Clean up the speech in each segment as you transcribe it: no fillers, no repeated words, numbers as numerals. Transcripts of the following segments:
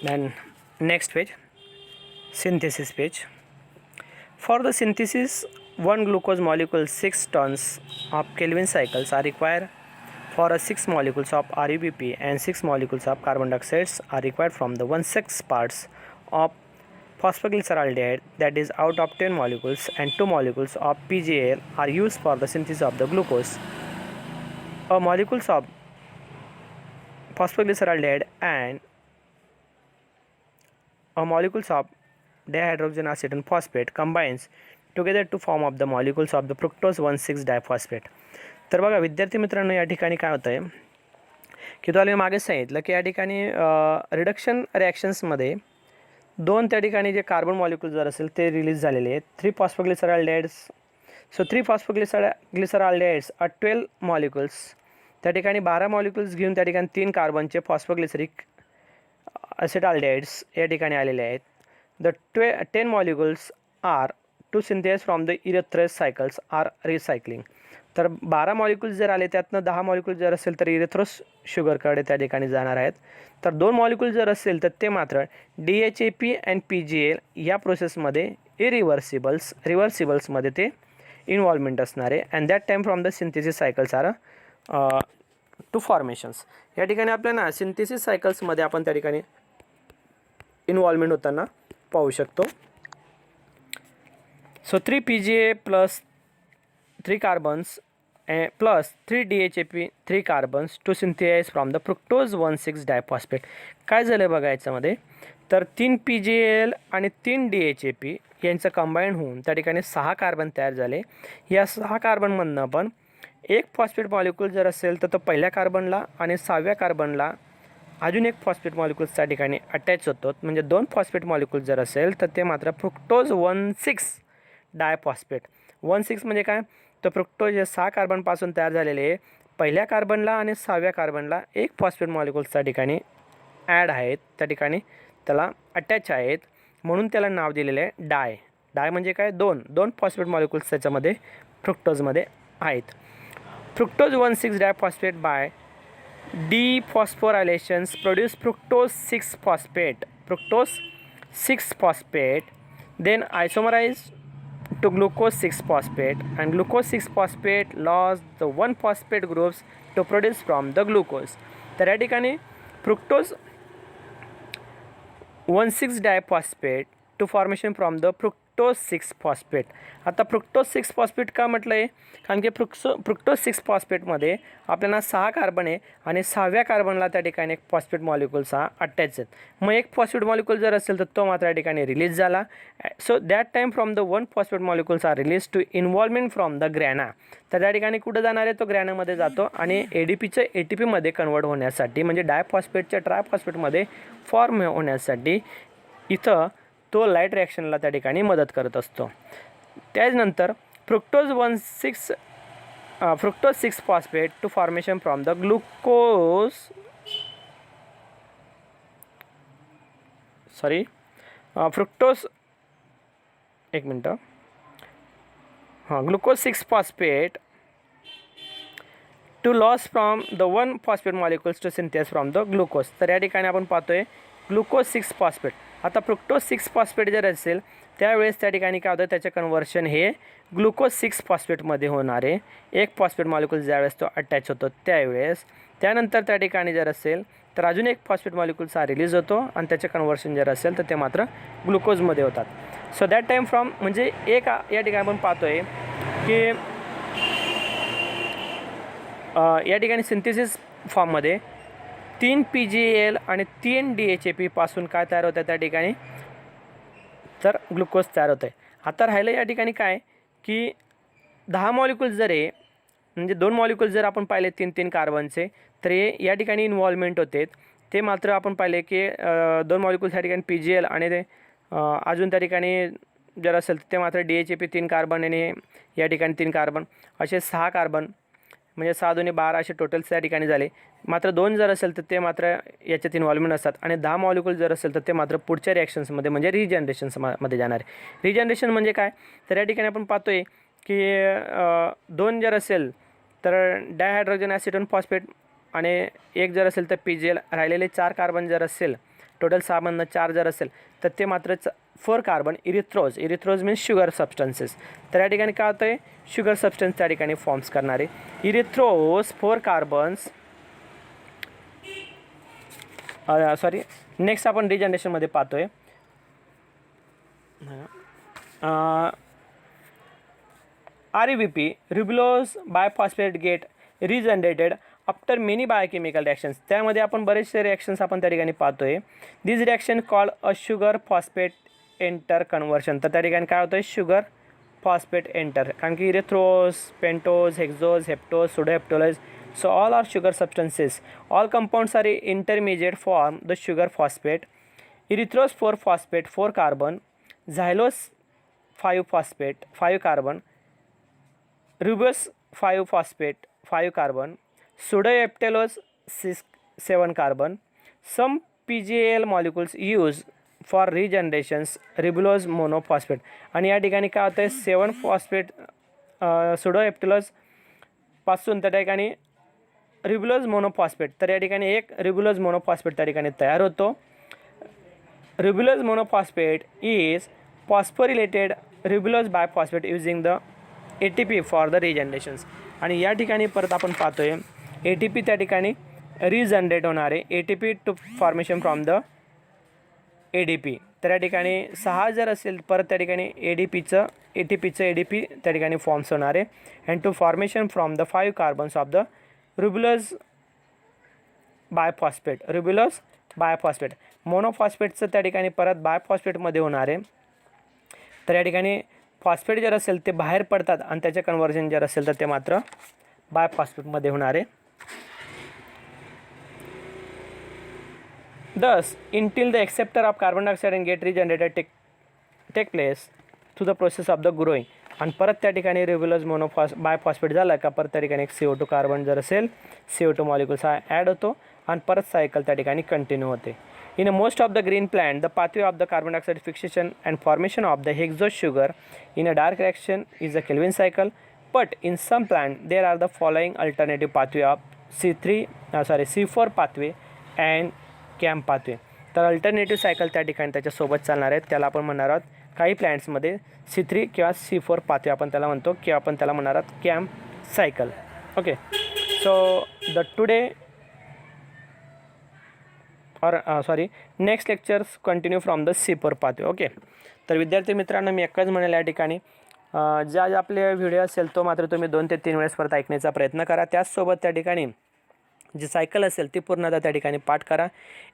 Then next page, synthesis page. For the synthesis, one glucose molecule 6 tons of Kelvin cycles are required. For a 6 molecules of RUBP and 6 molecules of carbon dioxide are required from the 1/6 parts of phosphoglyceraldehyde, that is out of 10 molecules, and 2 molecules of PGL are used for the synthesis of the glucose. A molecules of phosphoglyceraldehyde and a molecules of dihydrogenacetone phosphate combines together to form of the molecules of the fructose 1,6 diphosphate. तर बघा विद्यार्थी मित्रांनो, या ठिकाणी काय होतं आहे की तुम्हाला मी मागे सांगितलं की या ठिकाणी रिडक्शन रिॲक्शन्समध्ये दोन त्या ठिकाणी जे कार्बन मॉलिक्यूल जर असेल ते रिलीज झालेले आहेत. 3 phosphoglyceraldehydes. So 3 phosphoglyceraldehydes are 12 molecules. त्या ठिकाणी 12 मॉलिक्यूल्स घेऊन त्या ठिकाणी 3 कार्बनचे फॉस्फोग्लिसरिक ॲसिटाल्डिहाइड्स या ठिकाणी आलेले आहेत. The 10 molecules are to synthase from the erythrose cycles are recycling. तर 12 मॉलिक्यूल्स जर आले त्यातनं 10 मॉलिक्यूल जर असेल तर इरेथ्रोस शुगरकडे त्या ठिकाणी जाणार आहेत. तर 2 मॉलिक्यूल जर असेल तर ते मात्र DHAP अँड PGL या प्रोसेसमध्ये रिव्हर्सिबल्समध्ये ते इन्व्हॉल्वमेंट असणार आहे. And that time from the synthesis cycles are to formations. या ठिकाणी आपल्याला सिंथेसिस सायकल्समध्ये आपण त्या ठिकाणी इन्व्हॉल्वमेंट होताना पाहू शकतो. So 3 PGA plus 3 carbons plus 3 DHAP 3 carbons to synthesize from the fructose 1,6 diphosphate. काय झालं बघा याच्यामध्ये, तर 3 PGL आणि 3 DHAP यांचं कंबाईन होऊन त्या ठिकाणी 6 कार्बन तयार झाले. या 6 कार्बनमधनं पण एक फॉस्फेट मॉलिक्यूल जर असेल तर तो पहिल्या कार्बनला आणि 6व्या कार्बनला अजून एक फॉस्फेट मॉलिक्यूल्स त्या ठिकाणी अटॅच होतो. म्हणजे 2 फॉस्फेट मॉलिक्यूल जर असेल तर ते मात्र फ्रुक्टोज 1,6 डायफॉस्फेट. 1,6 म्हणजे काय, तर फ्रुक्टोज हे 6 कार्बनपासून तयार झालेले पहिल्या कार्बनला आणि 6व्या कार्बनला एक फॉस्फेट मॉलिक्यूल्स त्या ठिकाणी ॲड आहेत, त्या ठिकाणी त्याला अटॅच आहेत, म्हणून त्याला नाव दिलेलं आहे डाय. डाय म्हणजे काय, दोन फॉस्फेट मॉलिक्यूल्स त्याच्यामध्ये फ्रुक्टोजमध्ये आहेत. Fructose 1,6 diphosphate by dephosphorylations produce fructose 6 phosphate, then isomerize to glucose 6 phosphate, and glucose 6 phosphate lost the 1 phosphate groups to produce from the glucose. तर या ठिकाणी fructose 1,6 diphosphate to formation from the fructose 6 phosphate. आता fructose 6 phosphate का म्हटलं आहे, कारण की fructose 6 फॉस्फेटमध्ये आपल्याला 6 कार्बन आहे आणि 6व्या कार्बनला त्या ठिकाणी एक फॉस्फेट मॉलिक्यूल्स हा अटॅच आहेत. मग एक फॉस्फेट मॉलिक्यूल जर असेल तर तो मात्र या ठिकाणी रिलीज झाला. So that time from the 1 phosphate molecules are release to involvement from the grana. तर त्या ठिकाणी कुठं जाणार आहे, तो ग्रॅनामध्ये जातो आणि ADPचं ATPमध्ये कन्वर्ट होण्यासाठी, म्हणजे डायफॉस्फेटच्या ट्रायफॉस्फेटमध्ये फॉर्म होण्यासाठी इथं तो लाईट रिॲक्शनला त्या ठिकाणी मदत करत असतो. त्याचनंतर fructose 6 phosphate to formation from the glucose glucose 6 phosphate to loss from the 1 phosphate molecules to synthase from the glucose. तर या ठिकाणी आपण पाहतोय ग्लुकोज 6 फॉस्फेट. आता फ्रुक्टोज 6 फॉस्फेट जर असेल त्यावेळेस त्या ठिकाणी काय होतं, त्याचे कन्व्हर्शन हे ग्लुकोज 6 फॉस्फेटमध्ये होणार आहे. एक फॉस्फेट मॉलिक्यूल ज्यावेळेस तो अटॅच होतो त्यावेळेस. त्यानंतर त्या ठिकाणी जर असेल तर अजून एक फॉस्फेट मॉलिक्यूल्स हा रिलीज होतो आणि त्याचे कन्व्हर्शन जर असेल तर ते मात्र ग्लुकोजमध्ये होतात. सो दॅट टाईम फ्रॉम म्हणजे एक या ठिकाणी आपण पाहतोय की या ठिकाणी सिंथेसिस फॉर्ममध्ये 3 PGL आणि 3 DHAP पासून काय तयार होतं त्या ठिकाणी, तर ग्लुकोज तयार होतं आहे. आता राहिलं या ठिकाणी काय की 10 मॉलिक्यूल्स जर आहे, म्हणजे 2 मॉलिक्यूल्स जर आपण पाहिले 3 कार्बनचे, तर हे या ठिकाणी इन्व्हॉल्वमेंट होते. ते मात्र आपण पाहिले की 2 मॉलिक्यूल्स या ठिकाणी PGL आणि ते अजून त्या ठिकाणी जर असेल तर ते मात्र DHAP 3 कार्बन आणि या ठिकाणी 3 कार्बन असे 6 कार्बन, म्हणजे 6 2 12 असे टोटल्स त्या ठिकाणी झाले. मात्र 2 जर असेल तर ते मात्र याच्यात इन्व्हॉल्वमेंट असतात आणि 10 मॉलिक्यूल जर असेल तर ते मात्र पुढच्या रिॲक्शन्समध्ये म्हणजे रिजनरेशन्समध्ये जाणार आहे. रिजनरेशन म्हणजे काय, तर या ठिकाणी आपण पाहतोय की 2 जर असेल तर डायहायड्रोजन ॲसिटोन फॉस्फेट आणि 1 जर असेल तर PGL, राहिलेले 4 कार्बन जर असेल टोटल 6मधनं 4 जर असेल तर ते मात्र 4 कार्बन इरिथ्रोज मीन्स शुगर सबस्टन्सेस. तर या ठिकाणी काय होतं आहे, शुगर सबस्टन्स त्या ठिकाणी फॉर्म्स करणारे इरिथ्रोज 4 कार्बन्स. सॉरी, नेक्स्ट आपण रिजनरेशनमध्ये पाहतोय RBP ribulose bisphosphate get regenerated after many biochemical reactions. त्यामध्ये आपण बरेचसे रिॲक्शन्स आपण त्या ठिकाणी पाहतोय. This reaction called a sugar phosphate enter conversion. तर त्या ठिकाणी काय होतं आहे, शुगर फॉस्फेट एंटर, कारण की erythrose, pentose, hexose, heptose, sedoheptulose, so all are sugar substances. All compounds are intermediate form the sugar phosphate. Erythrose 4 phosphate 4 carbon, xylose 5 phosphate 5 carbon, ribose 5 phosphate 5 carbon, pseudoheptulose 7 carbon. Some PGL molecules used for regenerations ribulose monophosphate. आणि या ठिकाणी काय होतं आहे, 7 phosphate pseudoheptulose पासून त्या ठिकाणी रिब्युलोज monophosphate. तर या ठिकाणी एक रिब्युलोज मोनोफॉस्फेट त्या ठिकाणी तयार होतो. Ribulose monophosphate is phosphorylated ribulose bisphosphate using the ATP for the regenerations. आणि या ठिकाणी परत आपण पाहतोय ATP त्या ठिकाणी रिजनरेट होणारे ATP to formation from the ADP. तर या ठिकाणी 6 जर असेल परत त्या ठिकाणी ATPचं ADP त्या ठिकाणी फॉर्म्स होणारे and to formation from the 5 carbons of the ribulose bisphosphate. मोनोफॉस्फेटचं त्या ठिकाणी परत बायफॉस्फेटमध्ये होणार आहे. तर या ठिकाणी फॉस्फेट जर असेल ते बाहेर पडतात आणि त्याचे कन्व्हर्जन जर असेल तर ते मात्र बायफॉस्फेटमध्ये होणार आहे. Thus, until the acceptor of carbon dioxide and get regenerated take place through the process of the growing. आणि परत त्या ठिकाणी रिब्युलोज बायफॉस्फेट झाला का परत त्या ठिकाणी एक CO2 कार्बन जर असेल CO2 मॉलिक्युल्स हा ॲड होतो आणि परत सायकल त्या ठिकाणी कंटिन्यू होते. In most of the green plant the pathway of the carbon dioxide fixation and formation of the hexose sugar in a dark reaction is a Calvin cycle. But in some plant there are the following alternative pathway of C4 pathway and कॅम्प pathway. तर alternative cycle त्या ठिकाणी त्याच्यासोबत चालणार आहेत. त्याला आपण म्हणणार आहोत काही प्लॅन्ट्समध्ये C3 किंवा C4 पाथवे आपण त्याला म्हणतो किंवा आपण त्याला म्हणणार आहोत camp cycle. Okay, so the today next lectures continue from the C4 pathway. Okay, तर विद्यार्थी मित्रांनो मी एकच म्हणेल या ठिकाणी ज्या आपले व्हिडिओ असेल तो मात्र तुम्ही 2 ते 3 वेळेस परत ऐकण्याचा प्रयत्न करा. त्याचसोबत त्या ठिकाणी जी सायकल असेल ती पूर्णतः त्या ठिकाणी पाठ करा.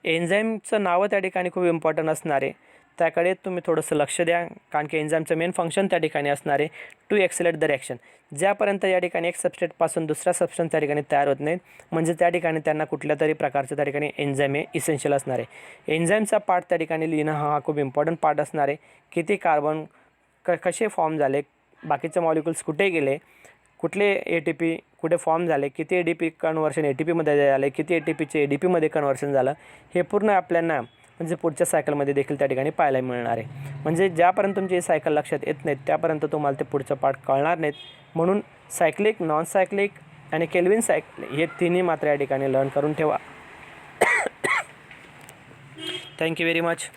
एन्झाईमचं नावं त्या ठिकाणी खूप इम्पॉर्टंट असणार आहे, त्याकडे तुम्ही थोडंसं लक्ष द्या, कारण की एन्झाईमचं मेन फंक्शन त्या ठिकाणी असणार आहे टू एक्सेलेट द रिॲक्शन. ज्यापर्यंत या ठिकाणी एक सबस्ट्रेटपासून दुसरा सबस्टन्स त्या ठिकाणी तयार होत नाही म्हणजे त्या ठिकाणी त्यांना कुठल्या तरी प्रकारचं त्या ठिकाणी एन्झाईम हे इसेन्शियल असणार आहे. एन्झाईमचा पार्ट त्या ठिकाणी लिहिणं हा खूप इम्पॉर्टंट पार्ट असणार आहे. किती कार्बन कसे फॉर्म झाले, बाकीचे मॉलिक्युल्स कुठे गेले, कुठले ATP कुठे फॉर्म झाले, किती ADP कन्व्हर्शन ATPमध्ये झाले, किती ATPचे ADPमध्ये कन्व्हर्शन झालं, हे पूर्ण आपल्याला म्हणजे पुढच्या सायकलमध्ये देखील त्या ठिकाणी पाहायला मिळणार आहे. म्हणजे ज्यापर्यंत तुमची सायकल लक्षात येत नाहीत त्यापर्यंत तुम्हाला ते पुढचं पार्ट कळणार नाहीत. म्हणून सायक्लिक, नॉन सायक्लिक आणि केल्विन सायकल हे तिन्ही मात्र या ठिकाणी लर्न करून ठेवा. Thank you very much.